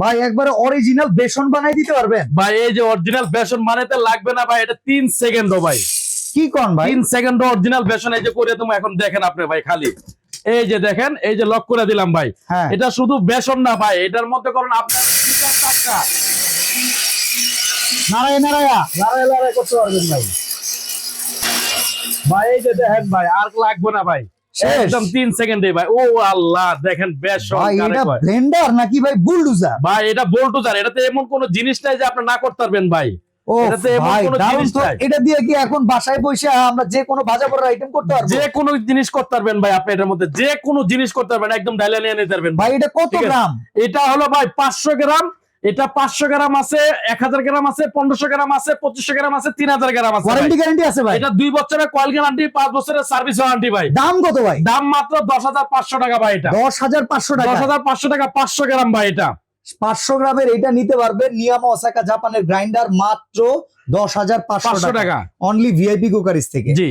ভাই একবারে অরিজিনাল বেসন বানাই দিতে পারবেন ভাই এই যে অরিজিনাল বেসন বানাইতে লাগবে না ভাই, এটা 3 সেকেন্ডও ভাই। কি কোন ভাই? 3 সেকেন্ড অরিজিনাল বেসন এই যে করে তুমি এখন দেখেন আপনি ভাই, খালি এই যে দেখেন, এই যে লক করে দিলাম ভাই। হ্যাঁ। এটা শুধু বেসন না ভাই, এটার মধ্যে করুন আপনার পিঠা টাটকা। নাড়ায় করতে পারবেন ভাই। ভাই এই যে দেখেন ভাই, আর লাগবে না ভাই, শেষ। একদম 3 সেকেন্ডে ভাই। ও আল্লাহ, দেখেন বেসন ভাই কারে এটা কয়। ব্লেন্ডার নাকি ভাই বুলডোজার? ভাই এটা বোল্টুজার, এটাতে এমন কোন জিনিস নাই যে আপনি না করতে পারবেন ভাই। ও এটাতে এমন ভাই কোনো দারুণ জিনিস তো। নাই। এটা দিয়ে কি এখন বাসায় বসে আমরা যে কোনো ভাজা পোড়া আইটেম করতে পারবো? যে কোনো জিনিস করতে পারবেন ভাই, আপনি এটার মধ্যে যে কোনো জিনিস করতে পারবেন, একদম ডাইলে নিয়ে নিতে পারবেন ভাই এটা কত ঠিক আছে? গ্রাম? এটা হলো ভাই 500 গ্রাম। এটা 500 গ্রাম আছে, 1000 গ্রাম আছে, 1500 গ্রাম আছে, 2500 গ্রাম আছে, 3000 গ্রাম আছে ভাই। ওয়ারেন্টি গ্যারান্টি আছে ভাই? এটা 2 বছরের কয়েল গ্যারান্টি, 5 বছরের সার্ভিস ওয়ারেন্টি ভাই। দাম কত ভাই? দাম মাত্র 10,500 টাকা ভাই। এটা 10,500 টাকা। 10,500 টাকা, 500 গ্রাম ভাই। এটা 500 গ্রামের এটা নিতে পারবেন নিয়ামা ওসাকা জাপানের গ্রাইন্ডার মাত্র 10,500 500 টাকা টাকা। অনলি ভিআইপি কুকারিজ থেকে। জি।